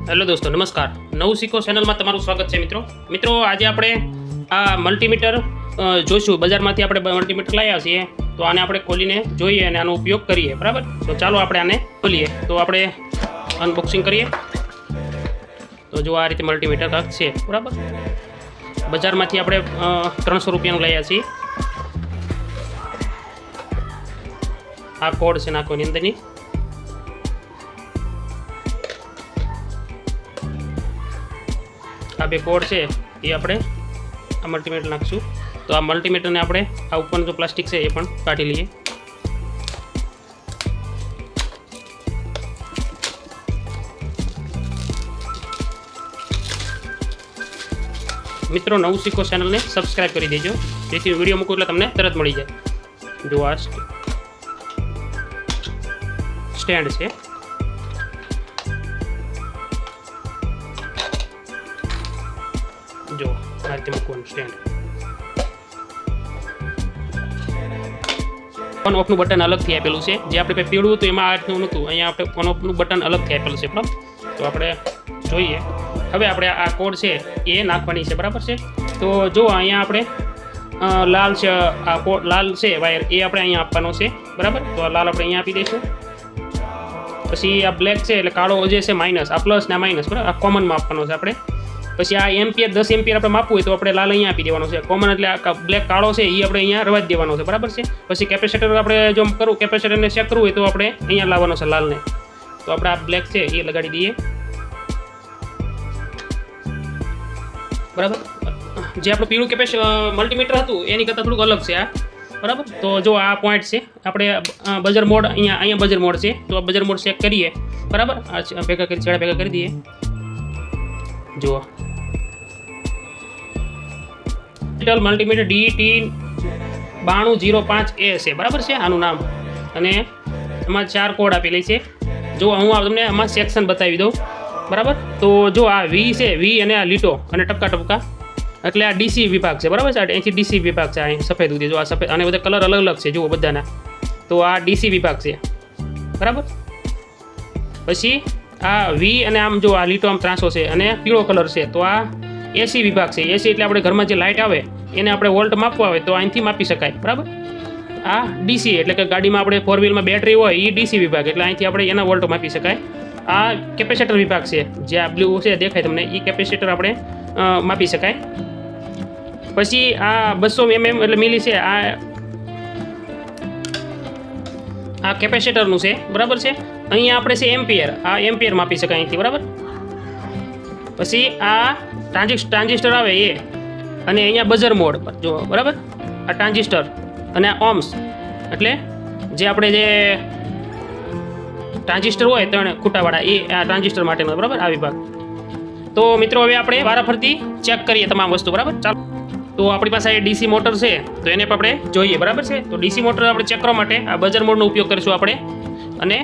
Hello દોસ્તો, નમસ્કાર. નવું શીખો ચેનલમાં તમારું સ્વાગત છે મિત્રો. આજે આપણે આ મલ્ટીમીટર જોઈશું. બજારમાંથી આપણે મલ્ટીમીટર લાવ્યા છીએ, તો આને આપણે ખોલીને જોઈએ અને આનો ઉપયોગ કરીએ. બરાબર, તો ચાલો આપણે આને ખોલીએ. તો આપણે અનબોક્સિંગ કરીએ. તો જો આ રીતે મલ્ટીમીટર કાંક છે. બરાબર, બજારમાંથી આપણે 300 રૂપિયાનું લાવ્યા છીએ. આ કોડ છે નાખવાની અંદરની. આ બે કોડ છે એ આપણે આ મલ્ટીમીટર નાખીશું. તો આ મલ્ટીમીટરને આપણે આ ઉપરનું જો પ્લાસ્ટિક છે એ પણ કાઢી લઈએ. મિત્રો, નવું શીખો ચેનલને સબસ્ક્રાઈબ કરી દેજો, જેથી વિડીયો મૂકું એટલે તમને તરત મળી જાય. જો આ સ્ટેન્ડ છે. જો આ રીતે મૂકવાનું સ્ટેન્ડ. ઓન ઓફનું બટન અલગથી આપેલું છે. જે આપણે કંઈ પીળું હતું એમાં આ રીતનું નહોતું. અહીંયા આપણે ઓન ઓફનું બટન અલગથી આપેલું છે. બરાબર, તો આપણે જોઈએ. હવે આપણે આ કોડ છે એ નાખવાની છે. બરાબર છે. તો જો અહીંયા આપણે લાલ છે, આ કોડ લાલ છે વાયર, એ આપણે અહીંયા આપવાનો છે. બરાબર, તો આ લાલ આપણે અહીંયા આપી દઈશું. પછી આ બ્લેક છે એટલે કાળો જે છે માઇનસ, આ પ્લસ ને આ માઇનસ. બરાબર, આ કોમનમાં આપવાનો છે આપણે. પછી આ એમ્પિયર 10 એમ્પિયર આપણે માપવું હોય તો આપણે લાલ અહીંયા આપી દેવાનો છે. કોમન એટલે આ બ્લેક કાળો છે એ આપણે અહીંયા રવા જ દેવાનો છે. બરાબર છે. પછી કેપેસિટર આપણે જો કરવું, કેપેસિટરને ચેક કરવું હોય તો આપણે અહીંયા લાવવાનો છે લાલને. તો આપણે આ બ્લેક છે એ લગાડી દઈએ. બરાબર, જે આપણું પીળું મલ્ટીમીટર હતું એની કરતાં થોડુંક અલગ છે આ. બરાબર, તો જો આ પોઈન્ટ છે આપણે બજર મોડ, અહીંયા બજર મોડ છે. તો આ બજર મોડ ચેક કરીએ. બરાબર, આ ભેગા કરી છેડા ભેગા કરી દઈએ. જુઓ, ડિજિટલ મલ્ટીમીટર DT9205A છે. બરાબર છે આનું નામ. અને એમાં 4 કોડ આપેલી છે. જો હું તમને આમાં સેક્શન બતાવી દઉં. બરાબર, તો જો આ V છે, V અને આ લીટો અને ટપકા એટલે આ DC વિભાગ છે. બરાબર છે, અહીંથી DC વિભાગ છે. અહીં સફેદ ઉધી, જો આ સફેદ, અને બધા કલર અલગ અલગ છે જુઓ બધાના. તો આ DC વિભાગ છે. બરાબર, પછી આ V અને આમ જો આ લીટો આમ ત્રાસો છે અને પીળો કલર છે. તો આ AC વિભાગ છે. AC એટલે આપણે ઘરમાં જે લાઇટ આવે એને આપણે વોલ્ટ માપવા આવે તો અહીંથી માપી શકાય. બરાબર, આ DC એટલે કે ગાડીમાં આપણે 4 વ્હીલમાં બેટરી હોય એ DC વિભાગ, એટલે અહીંથી આપણે એના વોલ્ટ માપી શકાય. આ કેપેસિટર વિભાગ છે. જે આ બ્લુ છે દેખાય તમને, એ કેપેસિટર આપણે માપી શકાય. પછી આ 200 mm એટલે મિલી છે. આ કેપેસિટરનું છે. બરાબર છે. અહીંયા આપણે છે એમ્પિયર, આ એમ્પિયર માપી શકાય અહીંથી. બરાબર, પછી આ ટ્રાન્ઝિસ્ટર આવે એ, અને અહીંયા બઝર મોડ જો. બરાબર, આ ટ્રાન્ઝિસ્ટર અને આ ઓમ્સ એટલે જે આપણે જે ટ્રાન્ઝિસ્ટર હોય 3 ખૂટાવાળા એ આ ટ્રાન્ઝિસ્ટર માટેનો. બરાબર, આ વિભાગ. તો મિત્રો, હવે આપણે વારાફરતી ચેક કરીએ તમામ વસ્તુ. બરાબર, ચાલો. તો આપણી પાસે DC મોટર છે તો એને પણ આપણે જોઈએ. બરાબર છે. તો DC મોટર આપણે ચેક કરવા માટે આ બઝર મોડનો ઉપયોગ કરીશું આપણે, અને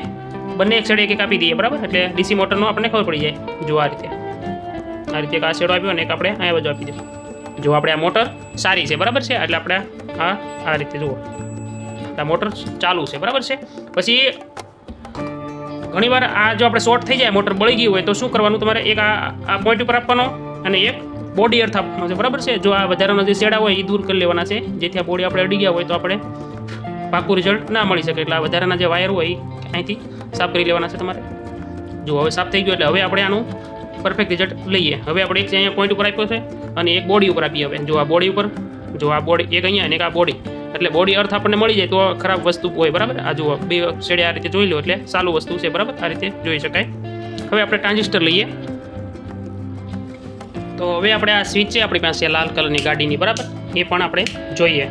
બંને એક સાઈડ એક આપી દઈએ. બરાબર, એટલે DC મોટરનો આપણને ખબર પડી જાય. જો આ રીતે એક આ સાઈડ આપ્યો અને એક આપણે અહીંયા બાજુ આપી દઈએ. જો આપણે આ મોટર સારી છે. બરાબર છે, એટલે આપણે આ રીતે જુઓ આ મોટર ચાલુ છે. બરાબર છે. પછી ઘણીવાર આ જો આપણે શોર્ટ થઈ જાય, મોટર બળી ગઈ હોય તો શું કરવાનું, તમારે એક આ પોઈન્ટ ઉપર આપવાનો અને એક બોડી અર્થ આપવાનો છે. બરાબર છે. જો આ વધારાના જે શેડા હોય એ દૂર કરી લેવાના છે, જેથી આ બોડી આપણે અડી ગયા હોય તો આપણે પાકું રિઝલ્ટ ના મળી શકે. એટલે આ વધારાના જે વાયર હોય એ અહીંથી સાફ કરી લેવાના છે તમારે. જો હવે સાફ થઈ ગયું એટલે હવે આપણે આનું પરફેક્ટ રિઝલ્ટ લઈએ. હવે આપણે એક અહીંયા પોઈન્ટ ઉપર આપ્યો છે અને એક બોડી ઉપર આપીએ. હવે જો આ બોડી ઉપર, જો આ બોડી એક અહીંયા અને એક આ બોડી, એટલે બોડી અર્થ આપણને મળી જાય તો ખરાબ વસ્તુ હોય. બરાબર, આ જુઓ બે શેડે આ રીતે જોઈ લો એટલે સારું વસ્તુ છે. બરાબર, આ રીતે જોઈ શકાય. હવે આપણે ટ્રાન્ઝિસ્ટર લઈએ. તો હવે આપણે આ સ્વિચ છે આપણી પાસે લાલ કલરની ગાડીની. બરાબર, એ પણ આપણે જોઈએ.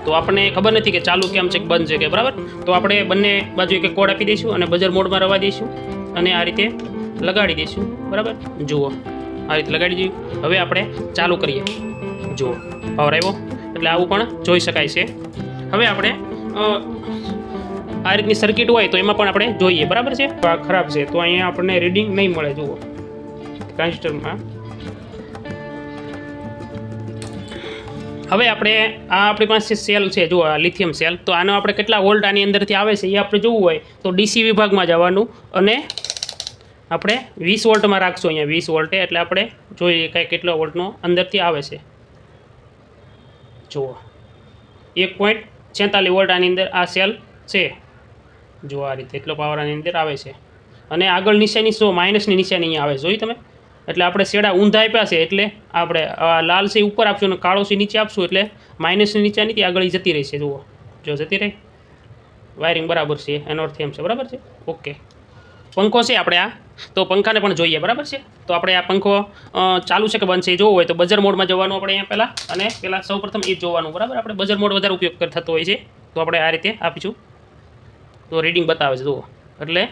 તો આપણને ખબર નથી કે ચાલુ કેમ છે કે બંધ છે કે. બરાબર, તો આપણે બંને બાજુ એક કોડ આપી દઈશું અને બઝર મોડમાં રવા દઈશું અને આ રીતે લગાડી દઈશું. બરાબર, જુઓ આ રીતે લગાડી દઈએ. હવે આપણે ચાલુ કરીએ. જુઓ પાવર આવ્યો, એટલે આવું પણ જોઈ શકાય છે. હવે આપણે આ રીતની સર્કિટ હોય તો એમાં પણ આપણે જોઈએ. બરાબર છે. આ ખરાબ છે તો અહીંયા આપણને રીડિંગ નહીં મળે. જુઓ ટ્રાન્ઝિસ્ટરમાં. હવે આપણે આપણી પાસે સેલ છે, જો આ લિથિયમ સેલ, તો આનો આપણે કેટલા વોલ્ટ આની અંદરથી આવે છે એ આપણે જોવું હોય તો ડીસી વિભાગમાં જવાનું અને આપણે 20 વોલ્ટમાં રાખશું, અહીંયા 20 વોલ્ટે, એટલે આપણે જોઈએ કાંઈ કેટલો વોલ્ટનો અંદરથી આવે છે. જુઓ 1.46 વોલ્ટ આની અંદર આ સેલ છે. જો આ રીતે એટલો પાવર આની અંદર આવે છે. અને આગળ નિશાની શું માઇનસની નિશાની અહીંયા આવે જોઈ તમે, એટલે આપણે શેડા ઊંધા આપ્યા છે, એટલે આપણે લાલ છે ઉપર આપશું અને કાળો છે નીચે આપશું, એટલે માઇનસની નિશાનીથી આગળ જતી રહેશે. જુઓ જો જતી રહી, વાયરિંગ બરાબર છે, એનો અર્થ એમ છે. બરાબર છે, ઓકે. પંખો છે આપણે આ, તો પંખાને પણ જોઈએ. બરાબર છે, તો આપણે આ પંખો ચાલુ છે કે બંધ છે એ જોવું હોય તો બઝર મોડમાં જવાનું આપણે અહીંયા પહેલાં, અને પહેલાં સૌપ્રથમ એ જ જોવાનું. બરાબર, આપણે બઝર મોડ વધારે ઉપયોગ થતો હોય છે, તો આપણે આ રીતે આપીશું તો રીડિંગ બતાવે છે. જુઓ, એટલે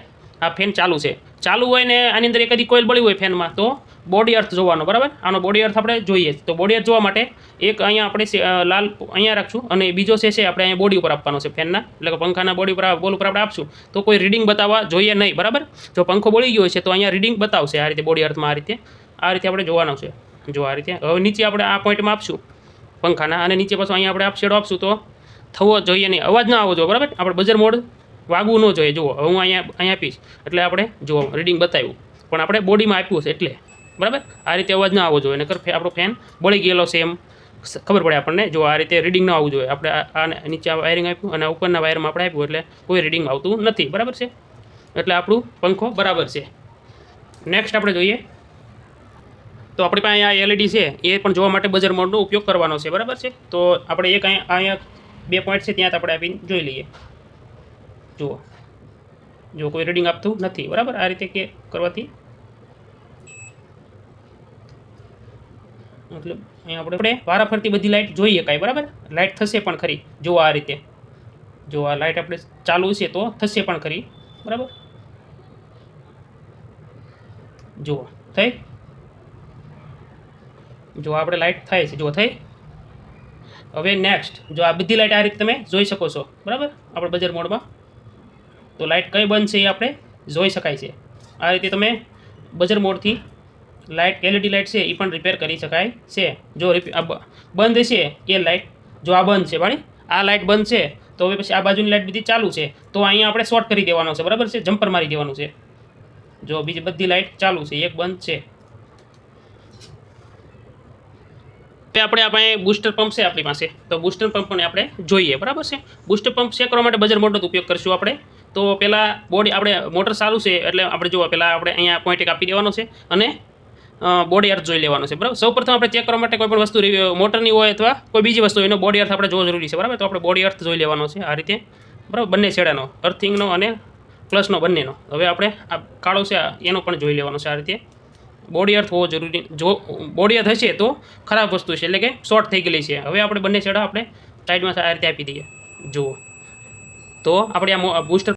આ ફેન ચાલુ છે. ચાલુ હોય ને આની અંદર એકાદી કોઇલ બળી હોય ફેનમાં, તો બોડી અર્થ જોવાનો. બરાબર, આનો બોડી અર્થ આપણે જોઈએ. તો બોડી અર્થ જોવા માટે એક અહીંયા આપણે લાલ અહીંયા રાખશું, અને બીજો છે આપણે અહીંયા બોડી ઉપર આપવાનો છે ફેનના, એટલે કે પંખાના બોડી ઉપર બોલ ઉપર આપણે આપશું તો કોઈ રીડિંગ બતાવવા જોઈએ નહીં. બરાબર, જો પંખો બળી ગયો છે તો અહીંયા રીડિંગ બતાવશે આ રીતે બોડી અર્થમાં. આ રીતે આપણે જોવાનું છે. જો આ રીતે હવે નીચે આપણે આ પોઈન્ટમાં આપશું પંખાના, અને નીચે પાછું અહીંયા આપણે શેડો આપશું તો થવો જોઈએ નહીં, અવાજ ના આવવો જોઈએ. બરાબર, આપણે બઝર મોડ વાગવું ન જોઈએ. જુઓ હવે હું અહીંયા આપીશ, એટલે આપણે જુઓ રીડિંગ બતાવ્યું, પણ આપણે બોડીમાં આપ્યું છે એટલે. બરાબર, આ રીતે અવાજ ના આવવો જોઈએ, નકર આપણો ફેન બળી ગયેલો છે એમ ખબર પડે આપણને. જો આ રીતે રીડિંગ ન આવવું જોઈએ. આપણે આ નીચે વાયરિંગ આપ્યું અને ઉપરના વાયરમાં આપણે આપ્યું, એટલે કોઈ રીડિંગ આવતું નથી. બરાબર છે, એટલે આપણું પંખો બરાબર છે. નેક્સ્ટ આપણે જોઈએ તો આપણી પાસે અહીંયા એલઈડી છે, એ પણ જોવા માટે બઝર મોડનો ઉપયોગ કરવાનો છે. બરાબર છે, તો આપણે એક અહીંયા 2 પોઈન્ટ છે ત્યાં આપણે આપીને જોઈ લઈએ. જુઓ જો કોઈ રીડિંગ આપતું નથી. બરાબર, આ રીતે કે કરવાથી મતલબ અહીંયા આપણે વારાફરતી બધી લાઇટ જોઈએ કાંઈ. બરાબર, લાઇટ થશે પણ ખરી. જો આ રીતે, જો આ લાઇટ આપણે ચાલુ છે તો થશે પણ ખરી. બરાબર, જુઓ થઈ, જો આપણે લાઇટ થાય છે, જો થઈ. હવે નેક્સ્ટ જો આ બધી લાઇટ આ રીતે તમે જોઈ શકો છો. બરાબર, આપણે બઝર મોડમાં તો લાઇટ કઈ બંધ છે એ આપણે જોઈ શકાય છે. આ રીતે તમે બઝર મોડથી લાઇટ એલઈડી લાઇટ છે એ પણ રિપેર કરી શકાય છે. જો બંધ છે એ લાઇટ, જો આ બંધ છે ભાઈ, આ લાઇટ બંધ છે તો હવે પછી આ બાજુની લાઇટ બધી ચાલુ છે, તો અહીંયા આપણે શોર્ટ કરી દેવાનો છે. બરાબર છે, જમ્પર મારી દેવાનું છે. જો બીજી બધી લાઇટ ચાલુ છે, એક બંધ છે. આપણે આપણે બૂસ્ટર પંપ છે આપણી પાસે, તો બૂસ્ટર પંપને આપણે જોઈએ. બરાબર છે, બૂસ્ટર પંપ ચેક કરવા માટે બઝર મોડનો ઉપયોગ કરીશું આપણે. તો પહેલાં બોડી આપણે મોટર ચાલુ છે એટલે આપણે જુઓ પહેલાં આપણે અહીંયા પોઈન્ટ એક આપી દેવાનો છે, અને બોડી અર્થ જોઈ લેવાનો છે. બરાબર, સૌપ્રથમ આપણે ચેક કરવા માટે કોઈ પણ વસ્તુ મોટરની હોય અથવા કોઈ બીજી વસ્તુ એનો બોડી અર્થ આપણે જોવો જરૂરી છે. બરાબર, તો આપણે બોડી અર્થ જોઈ લેવાનો છે આ રીતે. બરાબર, બંને છેડાનો, અર્થિંગનો અને પ્લસનો બંનેનો. હવે આપણે આ કાળો છે એનો પણ જોઈ લેવાનો છે આ રીતે. બોડી અર્થ હોવો જરૂરી. જો બોડી અર્થ હશે તો ખરાબ વસ્તુ છે, એટલે કે શોર્ટ થઈ ગયેલી છે. હવે આપણે બંને છેડા આપણે સાઈડમાં આ રીતે આપી દઈએ. જુઓ તો આપણે આ બૂસ્ટર